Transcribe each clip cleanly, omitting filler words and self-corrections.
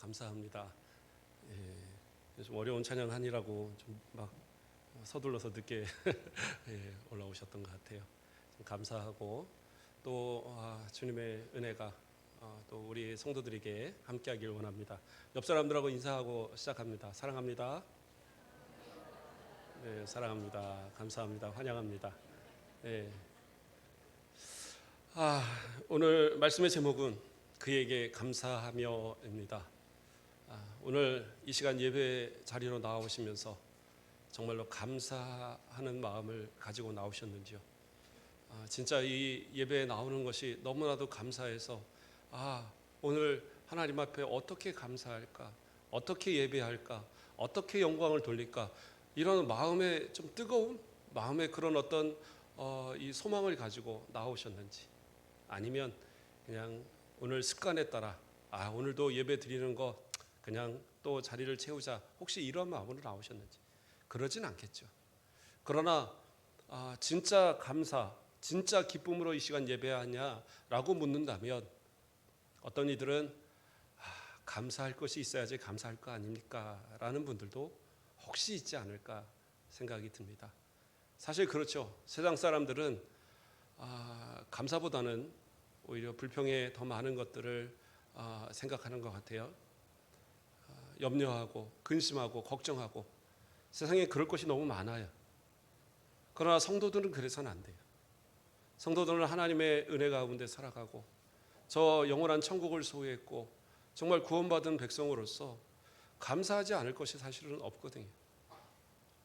감사합니다. 좀 어려운 찬양하느라고 좀 막 서둘러서 늦게 올라오셨던 것 같아요. 좀 감사하고 또 주님의 은혜가 또 우리 성도들에게 함께하길 원합니다. 옆 사람들하고 인사하고 시작합니다. 사랑합니다. 네, 사랑합니다. 감사합니다. 환영합니다. 네. 오늘 말씀의 제목은 그에게 감사하며입니다. 오늘 이 시간 예배 자리로 나오시면서 정말로 감사하는 마음을 가지고 나오셨는지요? 진짜 이 예배에 나오는 것이 너무나도 감사해서 오늘 하나님 앞에 어떻게 감사할까? 어떻게 예배할까? 어떻게 영광을 돌릴까? 이런 마음에 좀 뜨거운 마음에 그런 어떤 이 소망을 가지고 나오셨는지, 아니면 그냥 오늘 습관에 따라 오늘도 예배 드리는 거 그냥 또 자리를 채우자, 혹시 이런 마음으로 나오셨는지. 그러진 않겠죠. 그러나 진짜 감사, 진짜 기쁨으로 이 시간 예배하냐라고 묻는다면 어떤 이들은 감사할 것이 있어야지 감사할 거 아닙니까? 라는 분들도 혹시 있지 않을까 생각이 듭니다. 사실 그렇죠. 세상 사람들은 감사보다는 오히려 불평에 더 많은 것들을 생각하는 것 같아요. 염려하고 근심하고 걱정하고, 세상에 그럴 것이 너무 많아요. 그러나 성도들은 그래서는 안 돼요. 성도들은 하나님의 은혜 가운데 살아가고 저 영원한 천국을 소유했고 정말 구원받은 백성으로서 감사하지 않을 것이 사실은 없거든요.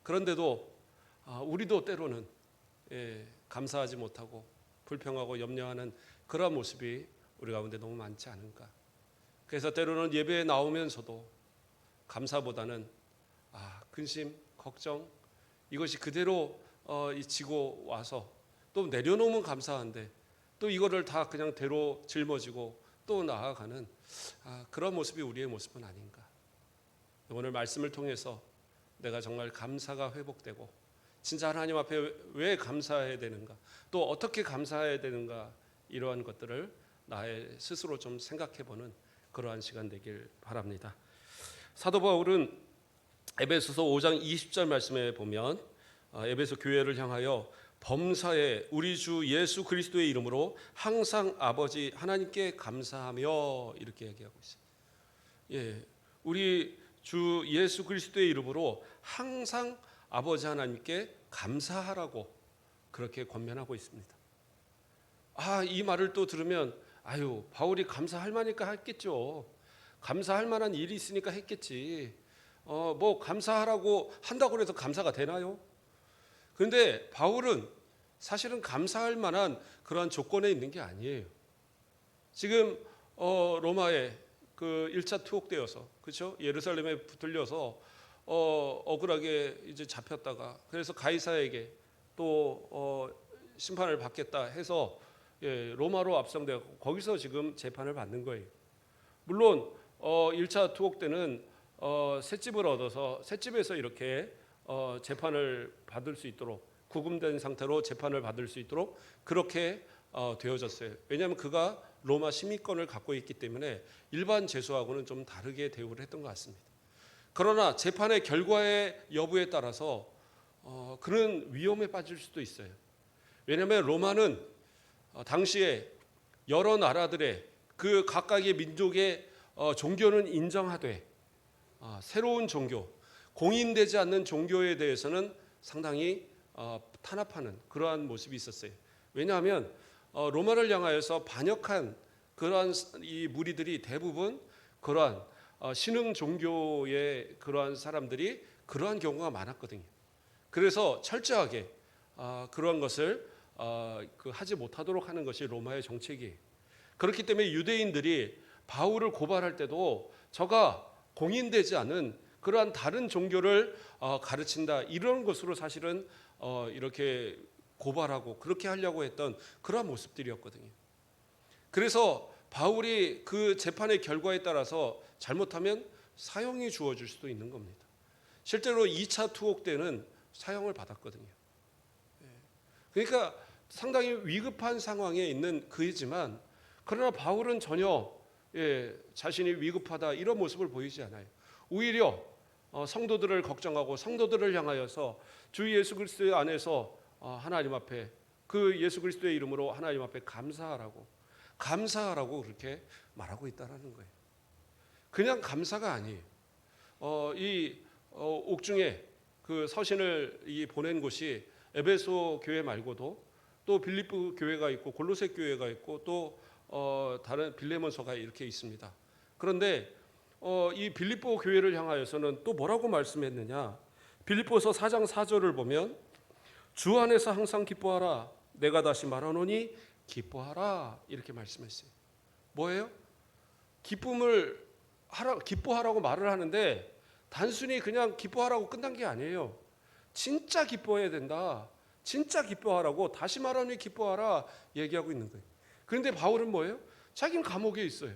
그런데도 우리도 때로는 감사하지 못하고 불평하고 염려하는 그런 모습이 우리 가운데 너무 많지 않은가. 그래서 때로는 예배에 나오면서도 감사보다는 근심, 걱정, 이것이 그대로 지고 와서 또 내려놓으면 감사한데 또 이거를 다 그냥 대로 짊어지고 또 나아가는 그런 모습이 우리의 모습은 아닌가. 오늘 말씀을 통해서 내가 정말 감사가 회복되고 진짜 하나님 앞에 왜 감사해야 되는가, 또 어떻게 감사해야 되는가, 이러한 것들을 나의 스스로 좀 생각해보는 그러한 시간 되길 바랍니다. 사도 바울은 에베소서 5장 20절 말씀에 보면 에베소 교회를 향하여 범사에 우리 주 예수 그리스도의 이름으로 항상 아버지 하나님께 감사하며 이렇게 얘기하고 있어요. 우리 주 예수 그리스도의 이름으로 항상 아버지 하나님께 감사하라고 그렇게 권면하고 있습니다. 이 말을 또 들으면 바울이 감사할 만하니까 했겠죠. 감사할 만한 일이 있으니까 했겠지. 뭐 감사하라고 한다고 해서 감사가 되나요? 그런데 바울은 사실은 감사할 만한 그러한 조건에 있는 게 아니에요. 지금 로마에 그 1차 투옥되어서, 그렇죠? 예루살렘에 붙들려서 억울하게 이제 잡혔다가, 그래서 가이사에게 또 심판을 받겠다 해서 로마로 압송되고 거기서 지금 재판을 받는 거예요. 물론 1차 투옥 때는 셋집을 얻어서 셋집에서 이렇게 재판을 받을 수 있도록, 구금된 상태로 재판을 받을 수 있도록 그렇게 되어졌어요. 왜냐하면 그가 로마 시민권을 갖고 있기 때문에 일반 죄수하고는 좀 다르게 대우를 했던 것 같습니다. 그러나 재판의 결과의 여부에 따라서 그는 위험에 빠질 수도 있어요. 왜냐하면 로마는 당시에 여러 나라들의 그 각각의 민족의 종교는 인정하되 새로운 종교, 공인되지 않는 종교에 대해서는 상당히 탄압하는 그러한 모습이 있었어요. 왜냐하면 로마를 향하여서 반역한 그러한 이 무리들이 대부분 그러한 신흥 종교의 그러한 사람들이 그러한 경우가 많았거든요. 그래서 철저하게 그러한 것을 하지 못하도록 하는 것이 로마의 정책이에요. 그렇기 때문에 유대인들이 바울을 고발할 때도 저가 공인되지 않은 그러한 다른 종교를 가르친다, 이런 것으로 사실은 이렇게 고발하고 그렇게 하려고 했던 그러한 모습들이었거든요. 그래서 바울이 그 재판의 결과에 따라서 잘못하면 사형이 주어질 수도 있는 겁니다. 실제로 2차 투옥 때는 사형을 받았거든요. 그러니까 상당히 위급한 상황에 있는 그이지만, 그러나 바울은 전혀 자신이 위급하다 이런 모습을 보이지 않아요. 오히려 성도들을 걱정하고 성도들을 향하여서 주 예수 그리스도 안에서 하나님 앞에 그 예수 그리스도의 이름으로 하나님 앞에 감사하라고 그렇게 말하고 있다라는 거예요. 그냥 감사가 아니에요. 이 옥중에 그 서신을 보낸 곳이 에베소 교회 말고도 또 빌립보 교회가 있고 골로새 교회가 있고 또 다른 빌레몬서가 이렇게 있습니다. 그런데 이 빌립보 교회를 향하여서는 또 뭐라고 말씀했느냐? 빌립보서 4장 4절을 보면 주 안에서 항상 기뻐하라. 내가 다시 말하노니 기뻐하라. 이렇게 말씀했어요. 뭐예요? 기뻐하라고 말을 하는데 단순히 그냥 기뻐하라고 끝난 게 아니에요. 진짜 기뻐해야 된다. 진짜 기뻐하라고 다시 말하니 기뻐하라 얘기하고 있는 거예요. 그런데 바울은 뭐예요? 자기는 감옥에 있어요.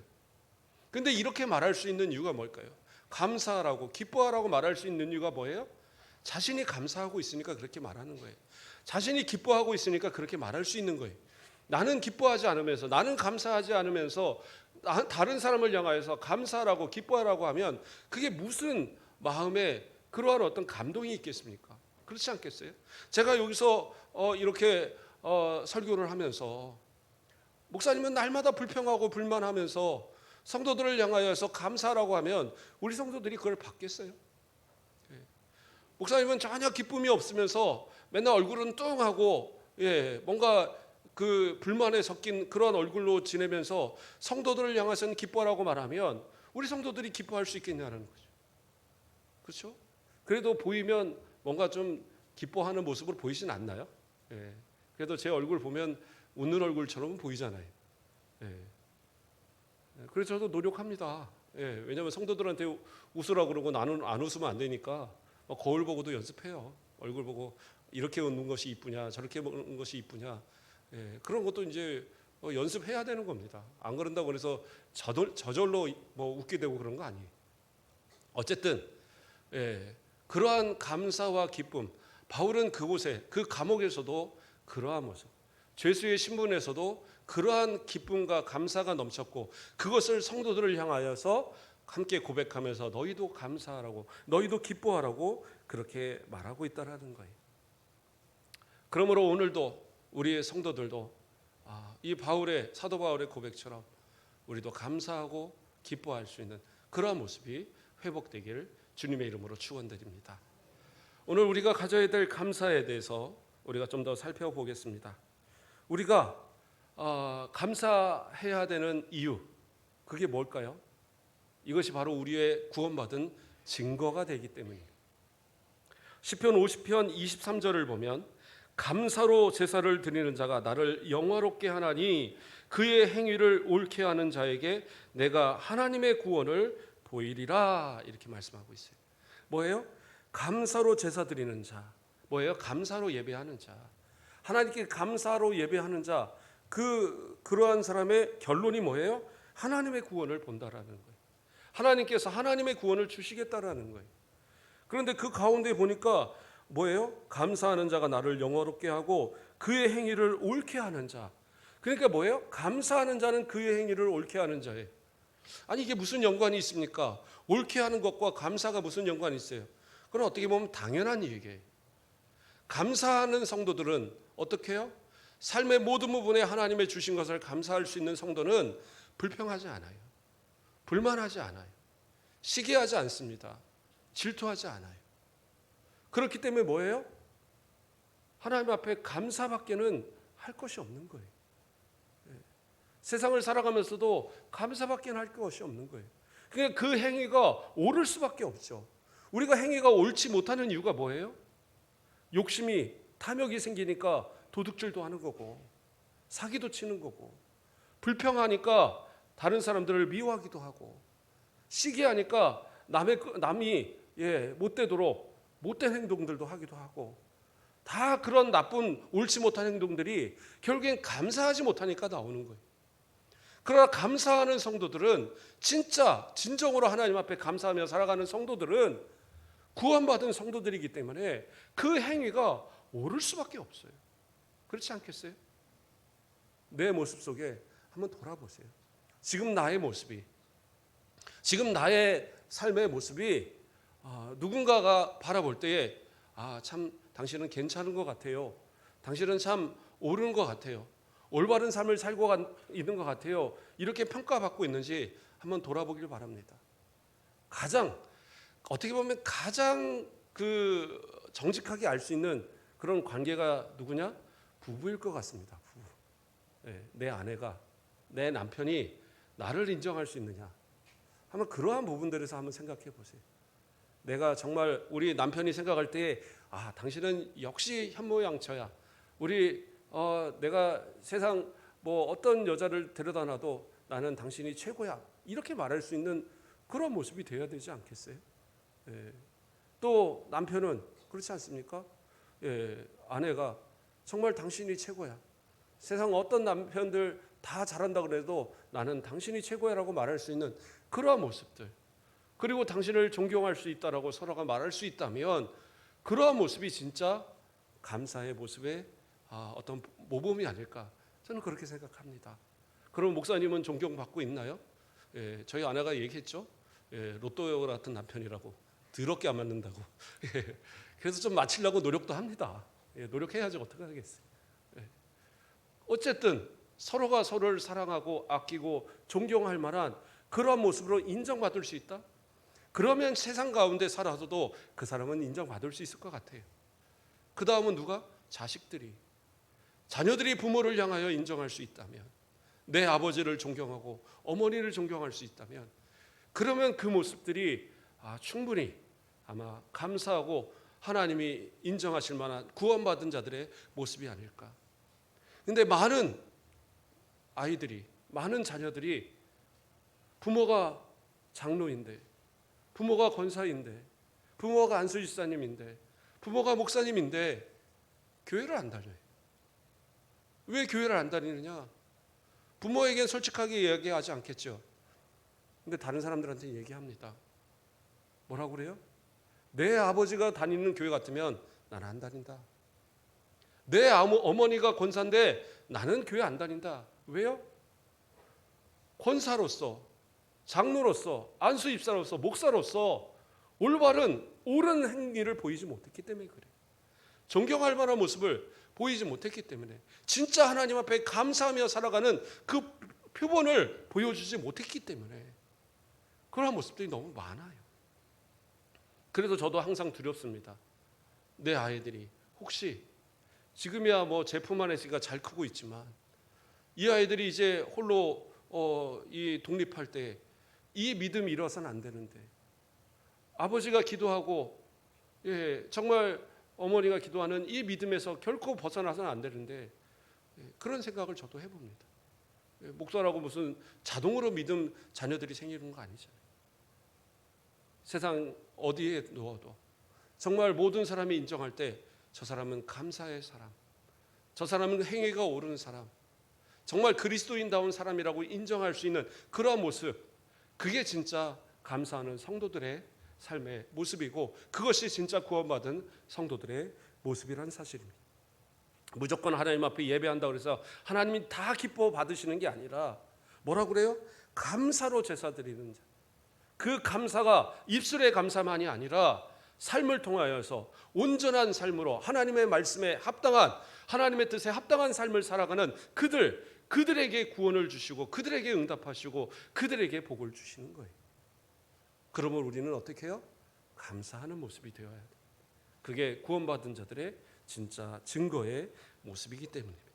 그런데 이렇게 말할 수 있는 이유가 뭘까요? 감사하라고 기뻐하라고 말할 수 있는 이유가 뭐예요? 자신이 감사하고 있으니까 그렇게 말하는 거예요. 자신이 기뻐하고 있으니까 그렇게 말할 수 있는 거예요. 나는 기뻐하지 않으면서 나는 감사하지 않으면서 다른 사람을 향하여서 감사하라고 기뻐하라고 하면 그게 무슨 마음에 그러한 어떤 감동이 있겠습니까? 그렇지 않겠어요? 제가 여기서 이렇게 설교를 하면서 목사님은 날마다 불평하고 불만하면서 성도들을 향하여서 감사하라고 하면 우리 성도들이 그걸 받겠어요? 목사님은 전혀 기쁨이 없으면서 맨날 얼굴은 뚱하고 뭔가 그 불만에 섞인 그런 얼굴로 지내면서 성도들을 향해서는 기뻐하라고 말하면 우리 성도들이 기뻐할 수 있겠냐는 거죠. 그렇죠? 그래도 보이면 뭔가 좀 기뻐하는 모습으로 보이진 않나요? 그래도 제 얼굴 보면 웃는 얼굴처럼 보이잖아요. 그래서 저도 노력합니다. 왜냐하면 성도들한테 웃으라고 그러고 나는 안 웃으면 안 되니까 거울 보고도 연습해요. 얼굴 보고 이렇게 웃는 것이 이쁘냐 저렇게 웃는 것이 이쁘냐 그런 것도 이제 연습해야 되는 겁니다. 안 그런다고 그래서 저절로 웃게 되고 그런 거 아니에요. 어쨌든 그러한 감사와 기쁨, 바울은 그곳에 그 감옥에서도 그러한 모습, 죄수의 신분에서도 그러한 기쁨과 감사가 넘쳤고 그것을 성도들을 향하여서 함께 고백하면서 너희도 감사하라고 너희도 기뻐하라고 그렇게 말하고 있다라는 거예요. 그러므로 오늘도 우리의 성도들도 이 사도 바울의 고백처럼 우리도 감사하고 기뻐할 수 있는 그러한 모습이 회복되기를 주님의 이름으로 축원드립니다. 오늘 우리가 가져야 될 감사에 대해서 우리가 좀 더 살펴보겠습니다. 우리가 감사해야 되는 이유 그게 뭘까요? 이것이 바로 우리의 구원받은 증거가 되기 때문입니다. 시편 50편 23절을 보면 감사로 제사를 드리는 자가 나를 영화롭게 하나니 그의 행위를 옳게 하는 자에게 내가 하나님의 구원을 보이리라 이렇게 말씀하고 있어요. 뭐예요? 감사로 제사 드리는 자. 뭐예요? 감사로 예배하는 자. 하나님께 감사로 예배하는 자. 그러한 사람의 결론이 뭐예요? 하나님의 구원을 본다라는 거예요. 하나님께서 하나님의 구원을 주시겠다라는 거예요. 그런데 그 가운데 보니까 뭐예요? 감사하는 자가 나를 영화롭게 하고 그의 행위를 옳게 하는 자. 그러니까 뭐예요? 감사하는 자는 그의 행위를 옳게 하는 자예요. 아니 이게 무슨 연관이 있습니까? 옳게 하는 것과 감사가 무슨 연관이 있어요? 그건 어떻게 보면 당연한 얘기예요. 감사하는 성도들은 어떻게 해요? 삶의 모든 부분에 하나님의 주신 것을 감사할 수 있는 성도는 불평하지 않아요. 불만하지 않아요. 시기하지 않습니다. 질투하지 않아요. 그렇기 때문에 뭐예요? 하나님 앞에 감사밖에는 할 것이 없는 거예요. 세상을 살아가면서도 감사밖에 할 것이 없는 거예요. 그러니까 그 행위가 옳을 수밖에 없죠. 우리가 행위가 옳지 못하는 이유가 뭐예요? 욕심이 탐욕이 생기니까 도둑질도 하는 거고 사기도 치는 거고 불평하니까 다른 사람들을 미워하기도 하고 시기하니까 남이 못되도록 못된 행동들도 하기도 하고 다 그런 나쁜 옳지 못한 행동들이 결국엔 감사하지 못하니까 나오는 거예요. 그러나 감사하는 성도들은 진정으로 하나님 앞에 감사하며 살아가는 성도들은 구원받은 성도들이기 때문에 그 행위가 옳을 수밖에 없어요. 그렇지 않겠어요? 내 모습 속에 한번 돌아보세요. 지금 나의 모습이, 지금 나의 삶의 모습이 누군가가 바라볼 때에 참 당신은 괜찮은 것 같아요. 당신은 참 옳은 것 같아요. 올바른 삶을 살고 있는 것 같아요. 이렇게 평가받고 있는지 한번 돌아보길 바랍니다. 어떻게 보면 가장 정직하게 알 수 있는 그런 관계가 누구냐? 부부일 것 같습니다. 부부. 내 아내가, 내 남편이 나를 인정할 수 있느냐? 한번 그러한 부분들에서 한번 생각해 보세요. 내가 정말 우리 남편이 생각할 때 당신은 역시 현모양처야. 내가 세상 어떤 여자를 데려다 놔도 나는 당신이 최고야. 이렇게 말할 수 있는 그런 모습이 되어야 되지 않겠어요? 또 남편은 그렇지 않습니까? 아내가 정말 당신이 최고야. 세상 어떤 남편들 다 잘한다 그래도 나는 당신이 최고야라고 말할 수 있는 그러한 모습들, 그리고 당신을 존경할 수 있다라고 서로가 말할 수 있다면 그러한 모습이 진짜 감사의 모습의 어떤 모범이 아닐까, 저는 그렇게 생각합니다. 그럼 목사님은 존경받고 있나요? 저희 아내가 얘기했죠. 로또 같은 남편이라고, 더럽게 안 맞는다고. 그래서 좀 맞추려고 노력도 합니다. 노력해야지 어떻게 하겠어요. 어쨌든 서로가 서로를 사랑하고 아끼고 존경할 만한 그러한 모습으로 인정받을 수 있다? 그러면 세상 가운데 살아서도 그 사람은 인정받을 수 있을 것 같아요. 그 다음은 누가? 자식들이. 자녀들이 부모를 향하여 인정할 수 있다면, 내 아버지를 존경하고 어머니를 존경할 수 있다면, 그러면 그 모습들이 충분히 아마 감사하고 하나님이 인정하실 만한 구원받은 자들의 모습이 아닐까. 근데 많은 아이들이, 많은 자녀들이 부모가 장로인데, 부모가 권사인데, 부모가 안수집사님인데, 부모가 목사님인데 교회를 안 다녀요. 왜 교회를 안 다니느냐? 부모에겐 솔직하게 얘기하지 않겠죠. 근데 다른 사람들한테 얘기합니다. 뭐라고 그래요? 내 아버지가 다니는 교회 같으면 나는 안 다닌다. 내 어머니가 권사인데 나는 교회 안 다닌다. 왜요? 권사로서, 장로로서, 안수입사로서, 목사로서 올바른 옳은 행위를 보이지 못했기 때문에 그래요. 존경할 만한 모습을 보이지 못했기 때문에, 진짜 하나님 앞에 감사하며 살아가는 그 표본을 보여주지 못했기 때문에 그런 모습들이 너무 많아요. 그래서 저도 항상 두렵습니다. 내 아이들이 혹시 지금이야 제품 안에 있으니까 잘 크고 있지만 이 아이들이 이제 홀로 이 독립할 때 이 믿음이 잃어서는 안 되는데, 아버지가 기도하고 정말 어머니가 기도하는 이 믿음에서 결코 벗어나서는 안 되는데, 그런 생각을 저도 해봅니다. 목사라고 무슨 자동으로 믿음 자녀들이 생기는 거 아니잖아요. 세상 어디에 누워도 정말 모든 사람이 인정할 때 저 사람은 감사의 사람, 저 사람은 행위가 옳은 사람, 정말 그리스도인다운 사람이라고 인정할 수 있는 그러한 모습, 그게 진짜 감사하는 성도들의 삶의 모습이고, 그것이 진짜 구원받은 성도들의 모습이라는 사실입니다. 무조건 하나님 앞에 예배한다고 해서 하나님이 다 기뻐 받으시는 게 아니라 뭐라고 그래요? 감사로 제사 드리는 자. 그 감사가 입술의 감사만이 아니라 삶을 통하여서 온전한 삶으로 하나님의 말씀에 합당한, 하나님의 뜻에 합당한 삶을 살아가는 그들에게 구원을 주시고 그들에게 응답하시고 그들에게 복을 주시는 거예요. 그러면 우리는 어떻게 해요? 감사하는 모습이 되어야 돼요. 그게 구원받은 자들의 진짜 증거의 모습이기 때문입니다.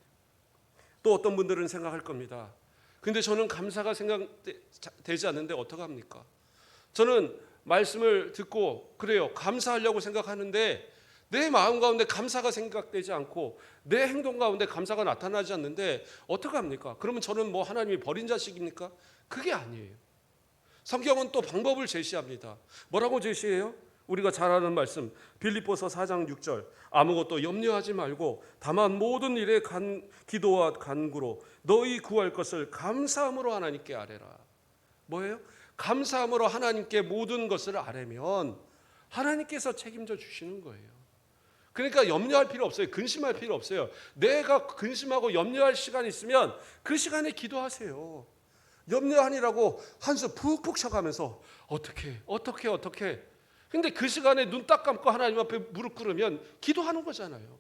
또 어떤 분들은 생각할 겁니다. 근데 저는 감사가 생각되지 않는데 어떡합니까? 저는 말씀을 듣고 그래요, 감사하려고 생각하는데 내 마음 가운데 감사가 생각되지 않고 내 행동 가운데 감사가 나타나지 않는데 어떡합니까? 그러면 저는 하나님이 버린 자식입니까? 그게 아니에요. 성경은 또 방법을 제시합니다. 뭐라고 제시해요? 우리가 잘 아는 말씀, 빌립보서 4장 6절, 아무것도 염려하지 말고 다만 모든 일에 기도와 간구로 너희 구할 것을 감사함으로 하나님께 아뢰라. 뭐예요? 감사함으로 하나님께 모든 것을 아뢰면 하나님께서 책임져 주시는 거예요. 그러니까 염려할 필요 없어요. 근심할 필요 없어요. 내가 근심하고 염려할 시간이 있으면 그 시간에 기도하세요. 염려하니라고 한숨 푹푹 쉬어가면서 어떻게. 근데 그 시간에 눈 딱 감고 하나님 앞에 무릎 꿇으면 기도하는 거잖아요.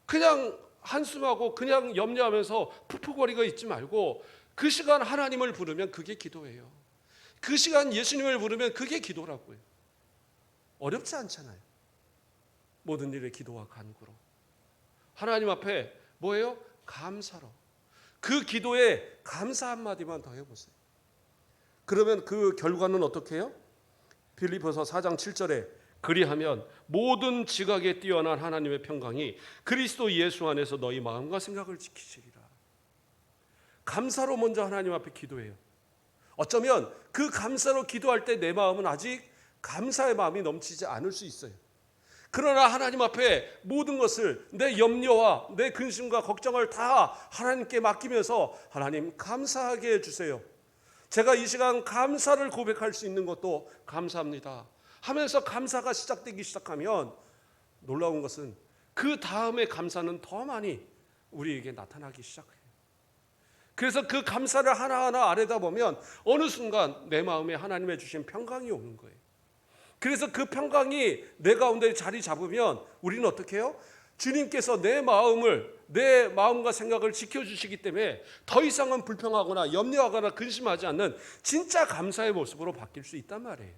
그냥 한숨하고 그냥 염려하면서 푹푹거리고 있지 말고 그 시간 하나님을 부르면 그게 기도예요. 그 시간 예수님을 부르면 그게 기도라고요. 어렵지 않잖아요. 모든 일에 기도와 간구로 하나님 앞에 뭐예요? 감사로. 그 기도에 감사 한마디만 더 해보세요. 그러면 그 결과는 어떻게 해요? 빌립보서 4장 7절에 그리하면 모든 지각에 뛰어난 하나님의 평강이 그리스도 예수 안에서 너희 마음과 생각을 지키시리라. 감사로 먼저 하나님 앞에 기도해요. 어쩌면 그 감사로 기도할 때 내 마음은 아직 감사의 마음이 넘치지 않을 수 있어요. 그러나 하나님 앞에 모든 것을 내 염려와 내 근심과 걱정을 다 하나님께 맡기면서 하나님 감사하게 해주세요. 제가 이 시간 감사를 고백할 수 있는 것도 감사합니다 하면서 감사가 시작되기 시작하면 놀라운 것은 그 다음에 감사는 더 많이 우리에게 나타나기 시작해요. 그래서 그 감사를 하나하나 아뢰다 보면 어느 순간 내 마음에 하나님의 주신 평강이 오는 거예요. 그래서 그 평강이 내 가운데 자리 잡으면 우리는 어떻게 해요? 주님께서 내 마음과 생각을 지켜주시기 때문에 더 이상은 불평하거나 염려하거나 근심하지 않는 진짜 감사의 모습으로 바뀔 수 있단 말이에요.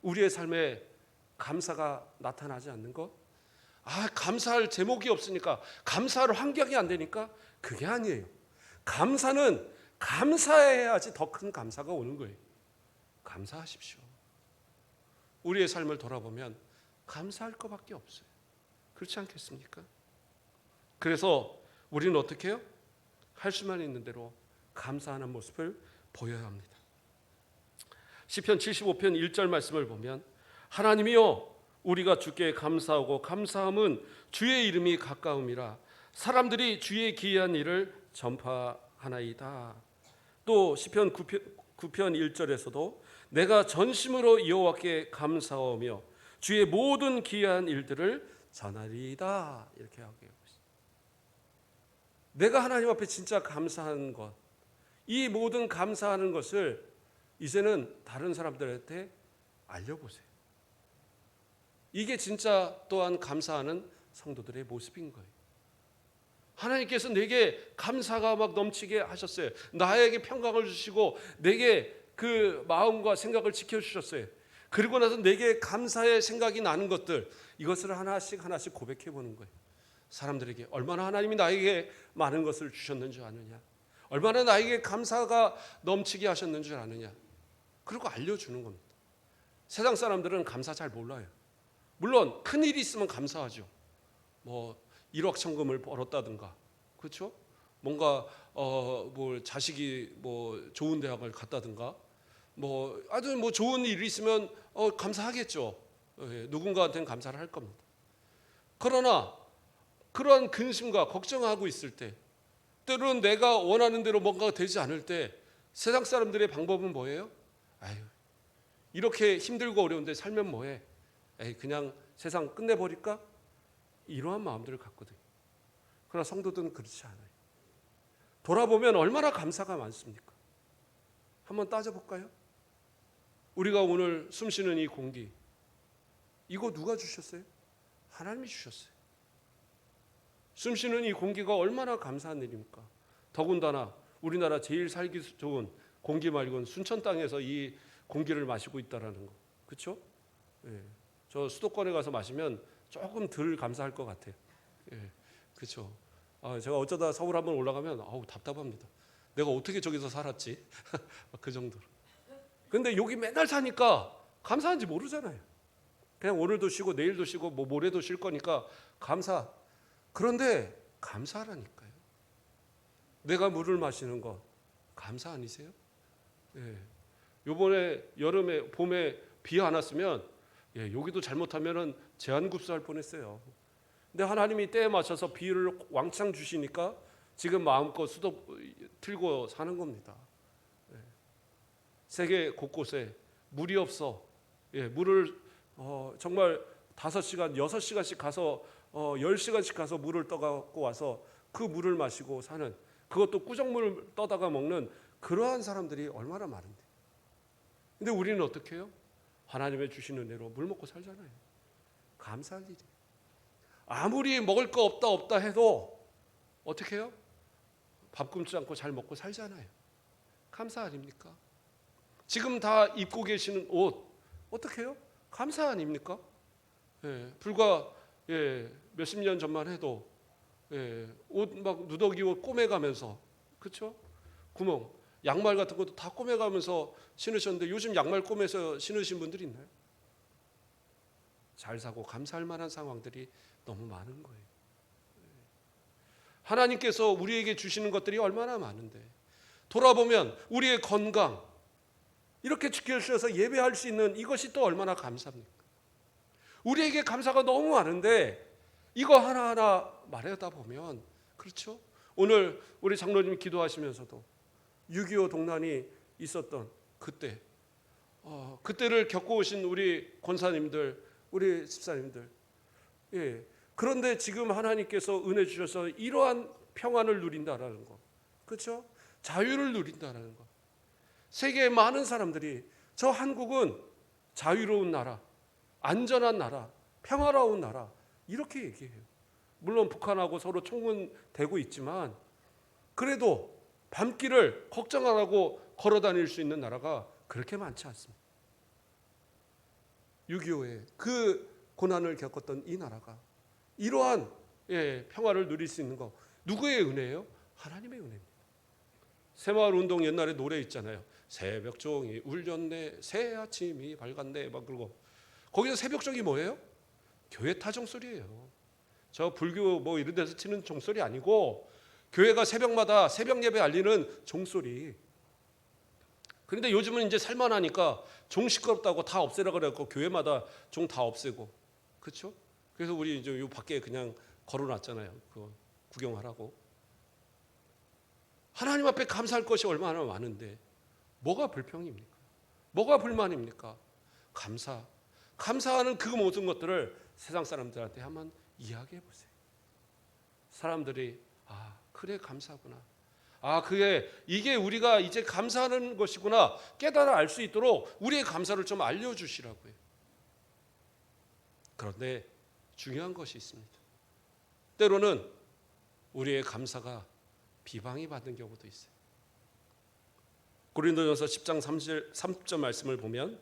우리의 삶에 감사가 나타나지 않는 것? 감사할 제목이 없으니까, 감사할 환경이 안 되니까? 그게 아니에요. 감사는 감사해야지 더 큰 감사가 오는 거예요. 감사하십시오. 우리의 삶을 돌아보면 감사할 것밖에 없어요. 그렇지 않겠습니까? 그래서 우리는 어떻게 해요? 할 수만 있는 대로 감사하는 모습을 보여야 합니다. 시편 75편 1절 말씀을 보면 하나님이여 우리가 주께 감사하고 감사함은 주의 이름이 가까움이라 사람들이 주의 기이한 일을 전파하나이다. 또 시편 9편 1절에서도 내가 전심으로 여호와께 감사하며 주의 모든 기이한 일들을 전하리이다. 이렇게 하고 있습니다. 내가 하나님 앞에 진짜 감사하는 것, 이 모든 감사하는 것을 이제는 다른 사람들한테 알려보세요. 이게 진짜 또한 감사하는 성도들의 모습인 거예요. 하나님께서 내게 감사가 막 넘치게 하셨어요. 나에게 평강을 주시고 내게 그 마음과 생각을 지켜주셨어요. 그리고 나서 내게 감사의 생각이 나는 것들, 이것을 하나씩 고백해 보는 거예요. 사람들에게 얼마나 하나님이 나에게 많은 것을 주셨는 줄 아느냐, 얼마나 나에게 감사가 넘치게 하셨는 줄 아느냐, 그리고 알려주는 겁니다. 세상 사람들은 감사 잘 몰라요. 물론 큰 일이 있으면 감사하죠. 뭐 1억 천금을 벌었다든가, 그렇죠? 뭔가 자식이 좋은 대학을 갔다든가, 아주 좋은 일이 있으면 감사하겠죠. 누군가한테는 감사를 할 겁니다. 그러나 그러한 근심과 걱정하고 있을 때, 때로는 내가 원하는 대로 뭔가가 되지 않을 때 세상 사람들의 방법은 뭐예요? 이렇게 힘들고 어려운데 살면 뭐해? 그냥 세상 끝내버릴까? 이러한 마음들을 갖거든요. 그러나 성도들은 그렇지 않아요. 돌아보면 얼마나 감사가 많습니까? 한번 따져볼까요? 우리가 오늘 숨쉬는 이 공기, 이거 누가 주셨어요? 하나님이 주셨어요. 숨쉬는 이 공기가 얼마나 감사한 일입니까? 더군다나 우리나라 제일 살기 좋은 공기 말고는 순천 땅에서 이 공기를 마시고 있다라는 거, 그렇죠? 저 수도권에 가서 마시면 조금 덜 감사할 것 같아요. 그렇죠. 제가 어쩌다 서울 한번 올라가면 답답합니다. 내가 어떻게 저기서 살았지? 그 정도로. 근데 여기 맨날 사니까 감사한지 모르잖아요. 그냥 오늘도 쉬고 내일도 쉬고 모레도 쉴 거니까 감사. 그런데 감사하라니까요. 내가 물을 마시는 거 감사 아니세요? 요번에 여름에 봄에 비 안 왔으면 여기도 잘못하면은 제한급수할 뻔했어요. 근데 하나님이 때에 맞춰서 비를 왕창 주시니까 지금 마음껏 수도 틀고 사는 겁니다. 세계 곳곳에 물이 없어. 물을 정말 5시간, 6시간씩 가서 10시간씩 가서 물을 떠갖고 와서 그 물을 마시고 사는 그것도 꾸정물 떠다가 먹는 그러한 사람들이 얼마나 많은데. 근데 우리는 어떻게 해요? 하나님의 주신 은혜로 물 먹고 살잖아요. 감사할 일이. 아무리 먹을 거 없다 해도 어떻게 해요? 밥 굶지 않고 잘 먹고 살잖아요. 감사 아닙니까? 지금 다 입고 계시는 옷 어떻게 해요? 감사 아닙니까? 예, 불과 몇십 년 전만 해도 옷 막 누더기 옷 꼬매가면서, 그렇죠? 구멍, 양말 같은 것도 다 꼬매가면서 신으셨는데 요즘 양말 꼬매서 신으신 분들이 있나요? 잘 사고 감사할 만한 상황들이 너무 많은 거예요. 하나님께서 우리에게 주시는 것들이 얼마나 많은데, 돌아보면 우리의 건강, 이렇게 지켜주셔서 예배할 수 있는 이것이 또 얼마나 감사합니까? 우리에게 감사가 너무 많은데 이거 하나하나 말하다 보면, 그렇죠? 오늘 우리 장로님이 기도하시면서도 6.25 동란이 있었던 그때, 그때를 겪어오신 우리 권사님들, 우리 집사님들, 그런데 지금 하나님께서 은혜 주셔서 이러한 평안을 누린다라는 거, 그렇죠? 자유를 누린다라는 거. 세계의 많은 사람들이 저 한국은 자유로운 나라, 안전한 나라, 평화로운 나라, 이렇게 얘기해요. 물론 북한하고 서로 총문되고 있지만 그래도 밤길을 걱정 안 하고 걸어 다닐 수 있는 나라가 그렇게 많지 않습니다. 6.25에 그 고난을 겪었던 이 나라가 이러한 평화를 누릴 수 있는 거, 누구의 은혜예요? 하나님의 은혜입니다. 새마을운동 옛날에 노래 있잖아요. 새벽종이 울렸네, 새 아침이 밝았네, 막 그러고. 거기서 새벽종이 뭐예요? 교회 타 종소리예요. 저 불교 뭐 이런 데서 치는 종소리 아니고 교회가 새벽마다 새벽 예배 알리는 종소리. 그런데 요즘은 이제 살만하니까 종 시끄럽다고 다 없애라 그래갖고 교회마다 종 다 없애고, 그렇죠? 그래서 우리 이제 요 밖에 그냥 걸어놨잖아요. 그 구경하라고. 하나님 앞에 감사할 것이 얼마나 많은데 뭐가 불평입니까? 뭐가 불만입니까? 감사하는 그 모든 것들을 세상 사람들한테 한번 이야기해 보세요. 사람들이 그래 감사구나. 그게 이게 우리가 이제 감사하는 것이구나 깨달아 알 수 있도록 우리의 감사를 좀 알려주시라고요. 그런데 중요한 것이 있습니다. 때로는 우리의 감사가 비방이 받는 경우도 있어요. 고린도전서 10장 3절 말씀을 보면,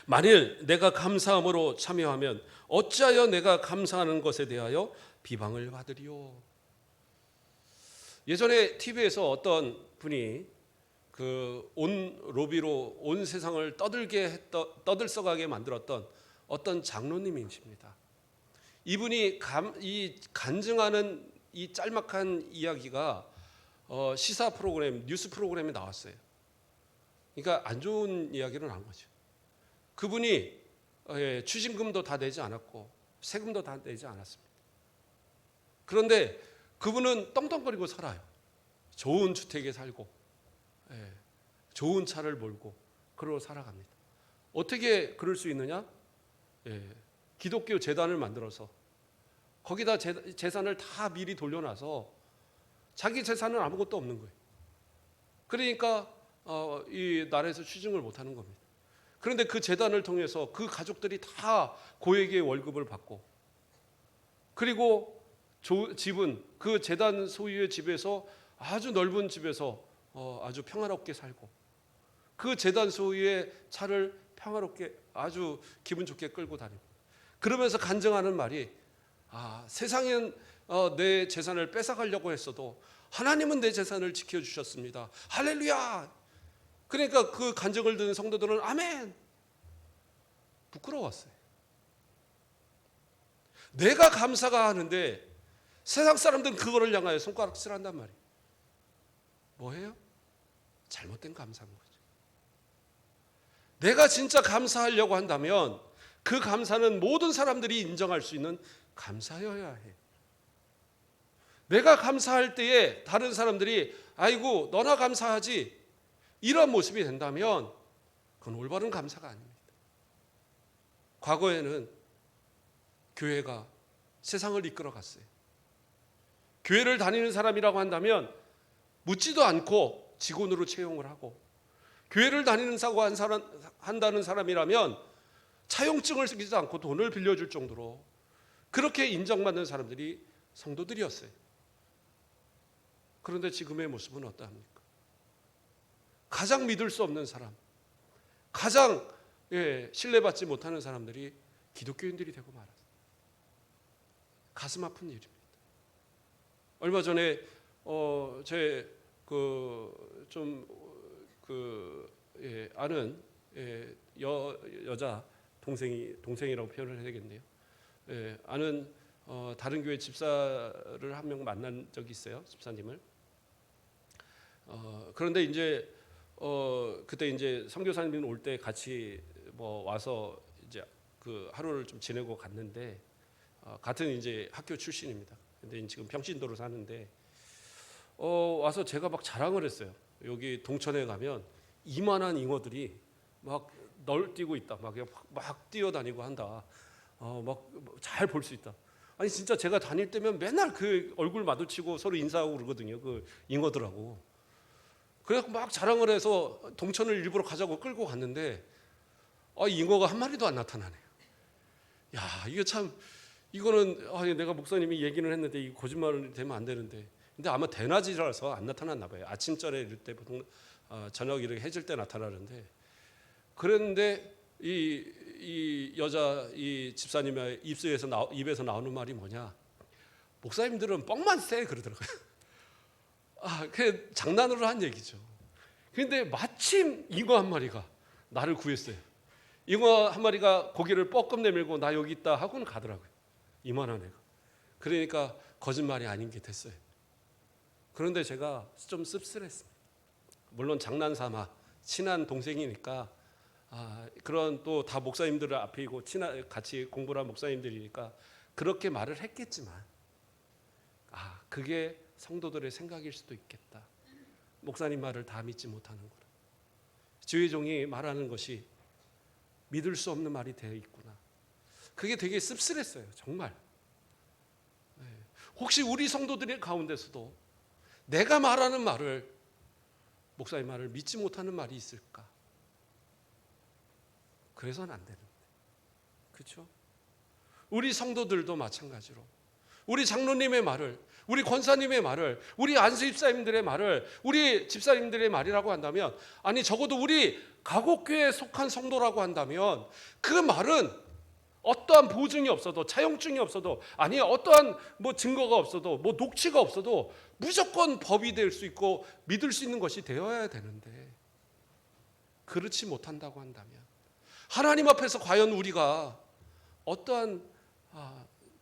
만일 내가 감사함으로 참여하면 어찌하여 내가 감사하는 것에 대하여 비방을 받으리요. 예전에 TV에서 어떤 분이 그 온 로비로 온 세상을 떠들썩하게 만들었던 어떤 장로님이십니다. 이분이 이 간증하는 이 짤막한 이야기가 시사 프로그램, 뉴스 프로그램에 나왔어요. 그러니까 안 좋은 이야기를 한 거죠. 그분이 추징금도 다 내지 않았고 세금도 다 내지 않았습니다. 그런데 그분은 떵떵거리고 살아요. 좋은 주택에 살고 좋은 차를 몰고 그러고 살아갑니다. 어떻게 그럴 수 있느냐? 기독교 재단을 만들어서 거기다 재산을 다 미리 돌려놔서 자기 재산은 아무것도 없는 거예요. 그러니까 이 나라에서 취직을 못하는 겁니다. 그런데 그 재단을 통해서 그 가족들이 다 고액의 월급을 받고, 그리고 집은 그 재단 소유의 집에서 아주 넓은 집에서 아주 평화롭게 살고, 그 재단 소유의 차를 평화롭게 아주 기분 좋게 끌고 다니고, 그러면서 간증하는 말이 세상은 내 재산을 뺏어가려고 했어도 하나님은 내 재산을 지켜주셨습니다. 할렐루야. 그러니까 그 간증을 듣는 성도들은 아멘. 부끄러웠어요. 내가 감사가 하는데 세상 사람들은 그거를 향하여 손가락질 한단 말이에요. 뭐예요? 잘못된 감사인 거죠. 내가 진짜 감사하려고 한다면 그 감사는 모든 사람들이 인정할 수 있는 감사여야 해. 내가 감사할 때에 다른 사람들이 아이고 너나 감사하지, 이런 모습이 된다면 그건 올바른 감사가 아닙니다. 과거에는 교회가 세상을 이끌어 갔어요. 교회를 다니는 사람이라고 한다면 묻지도 않고 직원으로 채용을 하고, 교회를 다니는 사고 한다는 사람이라면 차용증을 쓰기도 않고 돈을 빌려줄 정도로 그렇게 인정받는 사람들이 성도들이었어요. 그런데 지금의 모습은 어떠합니까? 가장 믿을 수 없는 사람, 가장 신뢰받지 못하는 사람들이 기독교인들이 되고 말았어요. 가슴 아픈 일입니다. 얼마 전에 제 아는 여자 동생이라고 표현을 해야겠네요. 아는 다른 교회 집사를 한 명 만난 적이 있어요. 집사님을. 그런데 이제 그때 이제 선교사님 올 때 같이 뭐 와서 이제 그 하루를 좀 지내고 갔는데, 같은 이제 학교 출신입니다. 근데 지금 평신도로 사는데 와서 제가 막 자랑을 했어요. 여기 동천에 가면 이만한 잉어들이 막 널뛰고 있다. 막 뛰어다니고 한다. 막 잘 볼 수 있다. 아니 진짜 제가 다닐 때면 맨날 그 얼굴 마주치고 서로 인사하고 그러거든요. 그 잉어들하고. 그래서 막 자랑을 해서 동천을 일부러 가자고 끌고 갔는데 잉어가 한 마리도 안 나타나네요. 야, 이게 참, 이거는 내가 목사님이 얘기는 했는데 이 거짓말이 되면 안 되는데, 근데 아마 대낮이라서 안 나타났나 봐요. 아침절에 이럴 때 보통 저녁 이렇게 해질 때 나타나는데, 그랬는데 이 여자 이 집사님의 입에서 나오는 말이 뭐냐? 목사님들은 뻥만 쎄 그러더라고요. 그 장난으로 한 얘기죠. 그런데 마침 잉어 한 마리가 나를 구했어요. 잉어 한 마리가 고개를 뻐끔 내밀고 나 여기 있다 하고는 가더라고요. 이만한 애가. 그러니까 거짓말이 아닌 게 됐어요. 그런데 제가 좀 씁쓸했습니다. 물론 장난삼아 친한 동생이니까, 그런 또 다 목사님들 앞이고 같이 공부를 한 목사님들이니까 그렇게 말을 했겠지만, 그게 성도들의 생각일 수도 있겠다. 목사님 말을 다 믿지 못하는구나. 주의 종이 말하는 것이 믿을 수 없는 말이 되어 있구나. 그게 되게 씁쓸했어요. 정말. 혹시 우리 성도들의 가운데서도 내가 말하는 말을, 목사님 말을 믿지 못하는 말이 있을까? 그래서는 안 되는데. 그렇죠? 우리 성도들도 마찬가지로 우리 장로님의 말을, 우리 권사님의 말을, 우리 안수 집사님들의 말을, 우리 집사님들의 말이라고 한다면, 아니 적어도 우리 가곡교회에 속한 성도라고 한다면 그 말은 어떠한 보증이 없어도, 차용증이 없어도, 아니 어떠한 뭐 증거가 없어도, 뭐 녹취가 없어도 무조건 법이 될 수 있고 믿을 수 있는 것이 되어야 되는데, 그렇지 못한다고 한다면 하나님 앞에서 과연 우리가 어떠한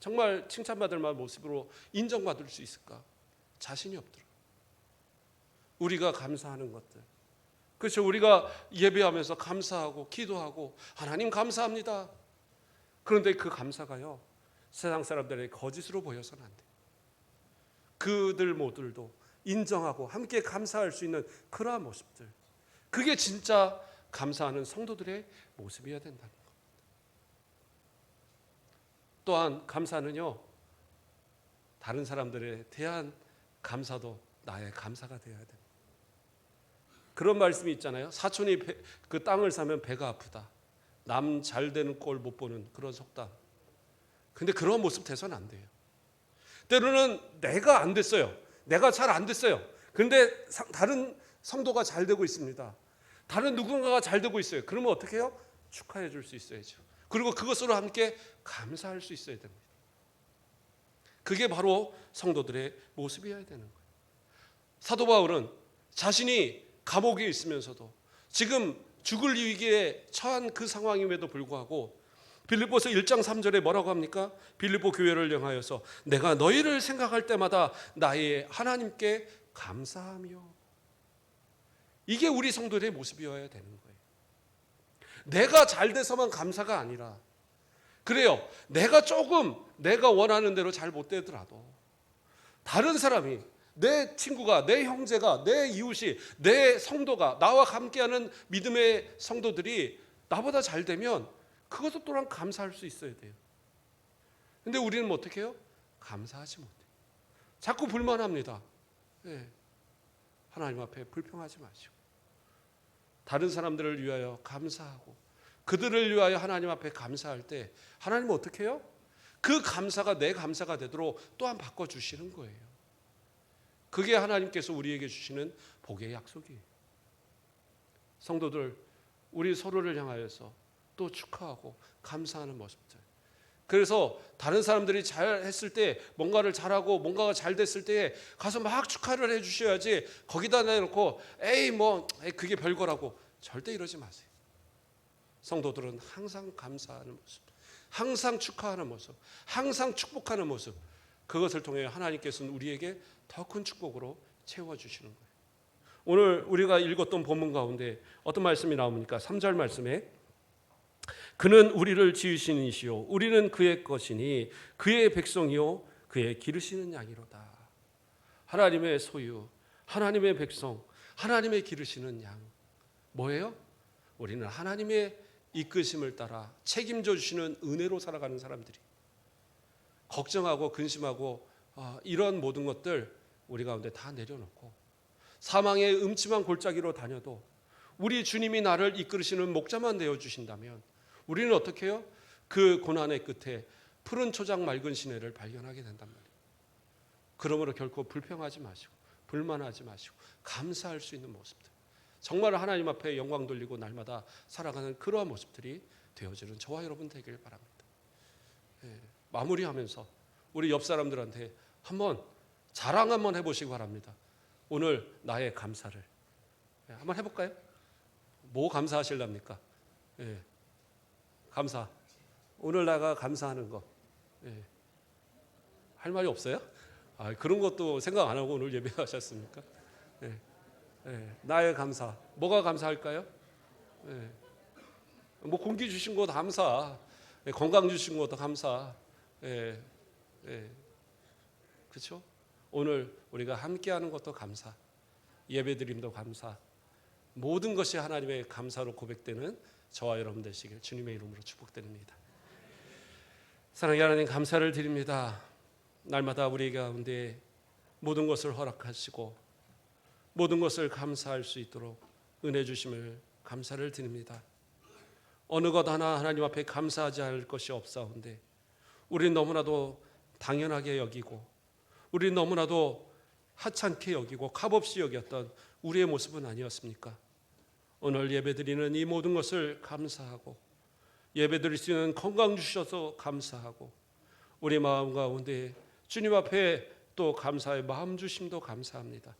정말 칭찬받을 만한 모습으로 인정받을 수 있을까? 자신이 없더라고요. 우리가 감사하는 것들, 그렇죠? 우리가 예배하면서 감사하고 기도하고 하나님 감사합니다. 그런데 그 감사가요, 세상 사람들의 거짓으로 보여서는 안 돼요. 그들 모두도 인정하고 함께 감사할 수 있는 그러한 모습들, 그게 진짜 감사하는 성도들의 모습이어야 된다는 것. 또한 감사는요, 다른 사람들에 대한 감사도 나의 감사가 되어야 됩니다. 그런 말씀이 있잖아요. 사촌이 그 땅을 사면 배가 아프다. 남 잘 되는 꼴 못 보는 그런 속담. 근데 그런 모습 돼서는 안 돼요. 때로는 내가 안 됐어요. 내가 잘 안 됐어요. 근데 다른 성도가 잘 되고 있습니다. 다른 누군가가 잘 되고 있어요. 그러면 어떻게 해요? 축하해 줄 수 있어야죠. 그리고 그것으로 함께 감사할 수 있어야 됩니다. 그게 바로 성도들의 모습이어야 되는 거예요. 사도 바울은 자신이 감옥에 있으면서도 지금 죽을 위기에 처한 그 상황임에도 불구하고 빌립보서 1장 3절에 뭐라고 합니까? 빌립보 교회를 향하여서 내가 너희를 생각할 때마다 나의 하나님께 감사하며. 이게 우리 성도들의 모습이어야 되는 거예요. 내가 잘 돼서만 감사가 아니라, 그래요, 내가 조금 내가 원하는 대로 잘 못 되더라도 다른 사람이, 내 친구가, 내 형제가, 내 이웃이, 내 성도가, 나와 함께하는 믿음의 성도들이 나보다 잘 되면 그것도 또한 감사할 수 있어야 돼요. 근데 우리는 어떻게 해요? 감사하지 못해요. 자꾸 불만합니다. 네. 하나님 앞에 불평하지 마시고 다른 사람들을 위하여 감사하고 그들을 위하여 하나님 앞에 감사할 때 하나님은 어떻게 해요? 그 감사가 내 감사가 되도록 또한 바꿔주시는 거예요. 그게 하나님께서 우리에게 주시는 복의 약속이에요. 성도들, 우리 서로를 향하여서 또 축하하고 감사하는 모습들. 그래서 다른 사람들이 잘했을 때 뭔가를 잘하고 뭔가가 잘 됐을 때 가서 막 축하를 해주셔야지 거기다 내놓고 그게 별거라고 절대 이러지 마세요. 성도들은 항상 감사하는 모습, 항상 축하하는 모습, 항상 축복하는 모습, 그것을 통해 하나님께서는 우리에게 더 큰 축복으로 채워주시는 거예요. 오늘 우리가 읽었던 본문 가운데 어떤 말씀이 나옵니까? 3절 말씀에 그는 우리를 지으신 이시요 우리는 그의 것이니 그의 백성이요 그의 기르시는 양이로다. 하나님의 소유, 하나님의 백성, 하나님의 기르시는 양. 뭐예요? 우리는 하나님의 이끄심을 따라 책임져 주시는 은혜로 살아가는 사람들이, 걱정하고 근심하고 이런 모든 것들 우리 가운데 다 내려놓고 사망의 음침한 골짜기로 다녀도 우리 주님이 나를 이끌으시는 목자만 되어 주신다면 우리는 어떻게 해요? 그 고난의 끝에 푸른 초장 맑은 시내를 발견하게 된단 말이에요. 그러므로 결코 불평하지 마시고 불만하지 마시고 감사할 수 있는 모습들, 정말 하나님 앞에 영광 돌리고 날마다 살아가는 그러한 모습들이 되어지는 저와 여러분 되길 바랍니다. 마무리하면서 우리 옆 사람들한테 한번 자랑 한번 해보시기 바랍니다. 오늘 나의 감사를 한번 해볼까요? 뭐 감사하실랍니까? 감사. 오늘 나가 감사하는 거. 할 말이 없어요? 그런 것도 생각 안 하고 오늘 예배하셨습니까? 나의 감사. 뭐가 감사할까요? 뭐 공기 주신 것도 감사. 건강 주신 것도 감사. 그렇죠? 오늘 우리가 함께하는 것도 감사. 예배드림도 감사. 모든 것이 하나님의 감사로 고백되는 저와 여러분 되시길 주님의 이름으로 축복드립니다. 사랑하는 하나님, 감사를 드립니다. 날마다 우리 가운데 모든 것을 허락하시고 모든 것을 감사할 수 있도록 은혜 주심을 감사를 드립니다. 어느 것 하나 하나님 앞에 감사하지 않을 것이 없사온데 우리는 너무나도 당연하게 여기고 우리는 너무나도 하찮게 여기고 값없이 여겼던 우리의 모습은 아니었습니까? 오늘 예배드리는 이 모든 것을 감사하고 예배드릴 수 있는 건강 주셔서 감사하고 우리 마음 가운데 주님 앞에 또 감사의 마음 주심도 감사합니다.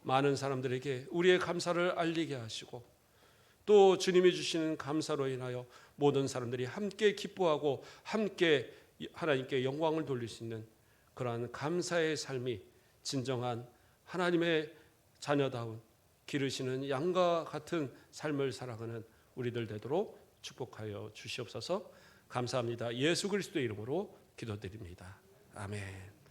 많은 사람들에게 우리의 감사를 알리게 하시고 또 주님이 주시는 감사로 인하여 모든 사람들이 함께 기뻐하고 함께 하나님께 영광을 돌릴 수 있는 그러한 감사의 삶이 진정한 하나님의 자녀다운 기르시는 양과 같은 삶을 살아가는 우리들 되도록 축복하여 주시옵소서. 감사합니다. 예수 그리스도의 이름으로 기도드립니다. 아멘.